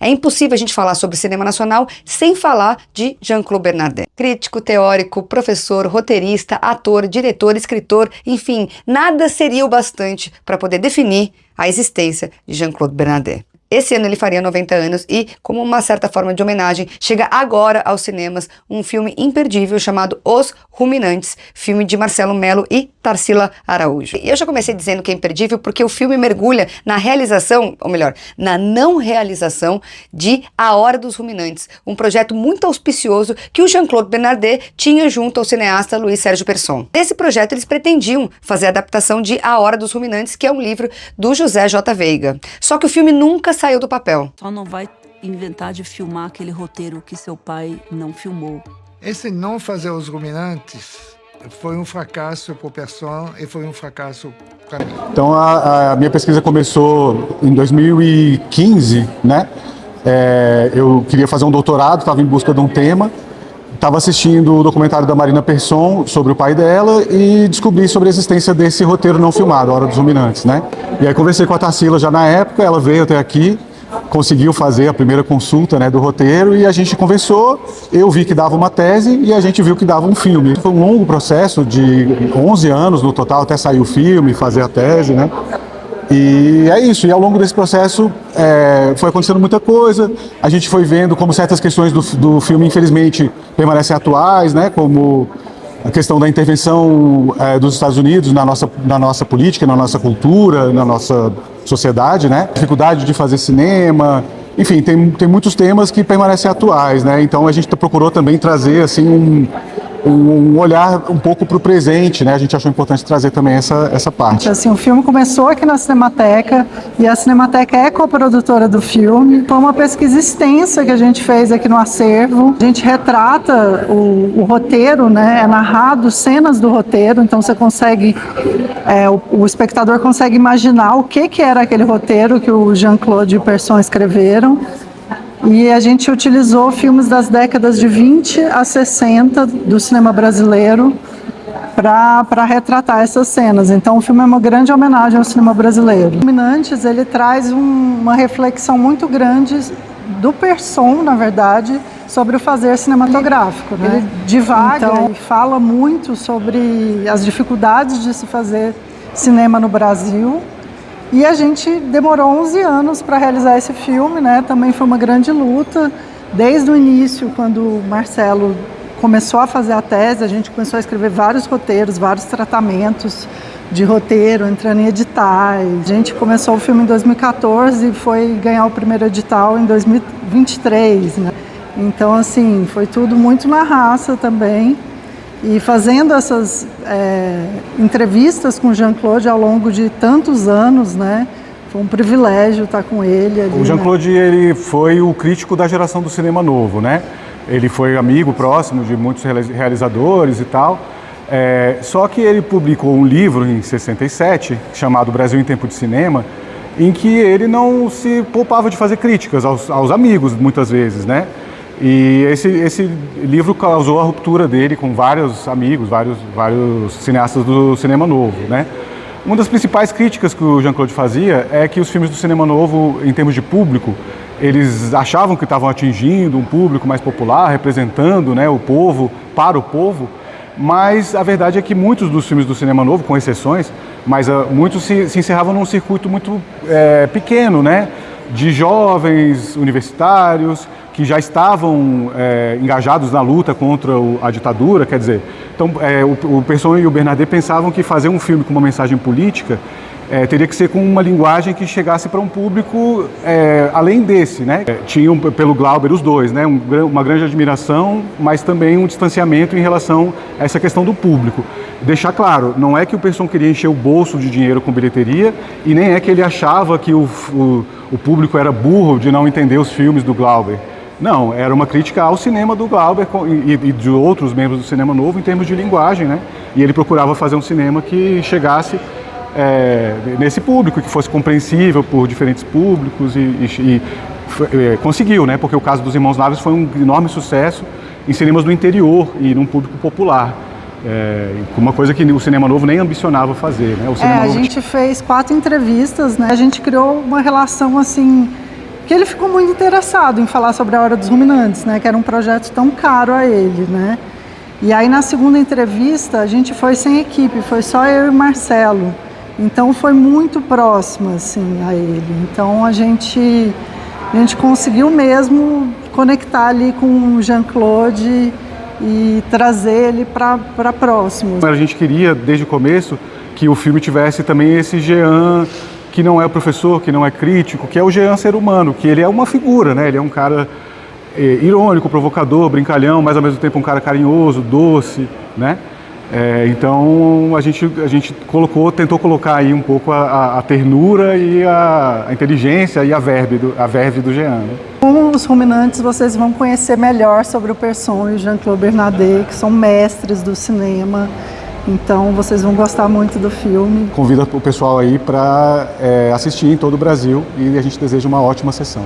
É impossível a gente falar sobre cinema nacional sem falar de Jean-Claude Bernardet. Crítico, teórico, professor, roteirista, ator, diretor, escritor, enfim, nada seria o bastante para poder definir a existência de Jean-Claude Bernardet. Esse ano ele faria 90 anos e, como uma certa forma de homenagem, chega agora aos cinemas um filme imperdível chamado Os Ruminantes, filme de Marcelo Mello e Tarsila Araújo. E eu já comecei dizendo que é imperdível porque o filme mergulha na realização, ou melhor, na não realização de A Hora dos Ruminantes, um projeto muito auspicioso que o Jean-Claude Bernardet tinha junto ao cineasta Luiz Sérgio Persson. Nesse projeto eles pretendiam fazer a adaptação de A Hora dos Ruminantes, que é um livro do José J. Veiga. Só que o filme nunca saiu do papel. Só não vai inventar de filmar aquele roteiro que seu pai não filmou. Esse não fazer Os Ruminantes foi um fracasso para o Persson e foi um fracasso para mim. Então a minha pesquisa começou em 2015, né? Eu queria fazer um doutorado, estava em busca de um tema, estava assistindo o documentário da Marina Persson sobre o pai dela e descobri sobre a existência desse roteiro não filmado, A Hora dos Ruminantes, né? E aí conversei com a Tarsila já na época, ela veio até aqui, conseguiu fazer a primeira consulta, né, do roteiro e a gente conversou, eu vi que dava uma tese e a gente viu que dava um filme. Foi um longo processo de 11 anos no total até sair o filme, fazer a tese, né? E é isso, e ao longo desse processo foi acontecendo muita coisa, a gente foi vendo como certas questões do filme, infelizmente, permanecem atuais, né, como a questão da intervenção dos Estados Unidos na nossa política, na nossa cultura, na nossa sociedade, né, dificuldade de fazer cinema, enfim, tem muitos temas que permanecem atuais, né, então a gente procurou também trazer, assim, um olhar um pouco para o presente, né? A gente achou importante trazer também essa parte. Assim, o filme começou aqui na Cinemateca e a Cinemateca é coprodutora do filme. Foi uma pesquisa extensa que a gente fez aqui no acervo. A gente retrata o roteiro, né? É narrado cenas do roteiro, então você consegue, o espectador consegue imaginar o que era aquele roteiro que o Jean-Claude e o Persson escreveram. E a gente utilizou filmes das décadas de 20 a 60 do cinema brasileiro para retratar essas cenas. Então o filme é uma grande homenagem ao cinema brasileiro. Ruminantes, ele traz uma reflexão muito grande do Persson, na verdade, sobre o fazer cinematográfico, né? Ele divaga e fala muito sobre as dificuldades de se fazer cinema no Brasil. E a gente demorou 11 anos para realizar esse filme, né? Também foi uma grande luta. Desde o início, quando o Marcelo começou a fazer a tese, a gente começou a escrever vários roteiros, vários tratamentos de roteiro, entrando em editais. A gente começou o filme em 2014 e foi ganhar o primeiro edital em 2023, né? Então, assim, foi tudo muito na raça também. E fazendo essas entrevistas com o Jean-Claude ao longo de tantos anos, né? Foi um privilégio estar com ele ali. O Jean-Claude, né? Ele foi o crítico da geração do cinema novo, né? Ele foi amigo próximo de muitos realizadores e tal. Só que ele publicou um livro em 67, chamado Brasil em Tempo de Cinema, em que ele não se poupava de fazer críticas aos amigos, muitas vezes, né? E esse livro causou a ruptura dele com vários amigos, vários cineastas do cinema novo, né? Uma das principais críticas que o Jean-Claude fazia é que os filmes do cinema novo, em termos de público, eles achavam que estavam atingindo um público mais popular, representando, né, o povo, para o povo, mas a verdade é que muitos dos filmes do cinema novo, com exceções, mas muitos se encerravam num circuito muito pequeno, né, de jovens universitários, que já estavam engajados na luta contra a ditadura, quer dizer, então o Persson e o Bernardet pensavam que fazer um filme com uma mensagem política teria que ser com uma linguagem que chegasse para um público além desse, né? Tinham pelo Glauber os dois, né? Uma grande admiração, mas também um distanciamento em relação a essa questão do público. Deixar claro, não é que o Persson queria encher o bolso de dinheiro com bilheteria e nem é que ele achava que o público era burro de não entender os filmes do Glauber. Não, era uma crítica ao cinema do Glauber e de outros membros do cinema novo em termos de linguagem, né? E ele procurava fazer um cinema que chegasse nesse público, que fosse compreensível por diferentes públicos e conseguiu, né? Porque o caso dos Irmãos Naves foi um enorme sucesso em cinemas do interior e num público popular. Uma coisa que o cinema novo nem ambicionava fazer, né? O cinema a gente fez 4 entrevistas, né? A gente criou uma relação assim Porque ele ficou muito interessado em falar sobre A Hora dos Ruminantes, né? Que era um projeto tão caro a ele, né? E aí na segunda entrevista a gente foi sem equipe, foi só eu e Marcelo. Então foi muito próximo assim a ele. Então a gente conseguiu mesmo conectar ali com o Jean-Claude e trazer ele para próximo. A gente queria desde o começo que o filme tivesse também esse Jean que não é professor, que não é crítico, que é o Jean ser humano, que ele é uma figura, né? Ele é um cara irônico, provocador, brincalhão, mas ao mesmo tempo um cara carinhoso, doce, né? Então a gente tentou colocar aí um pouco a ternura e a inteligência e a verve do Jean. Né? Com Os Ruminantes vocês vão conhecer melhor sobre o Pesson e o Jean-Claude Bernardet, que são mestres do cinema. Então vocês vão gostar muito do filme. Convido o pessoal aí para assistir em todo o Brasil e a gente deseja uma ótima sessão.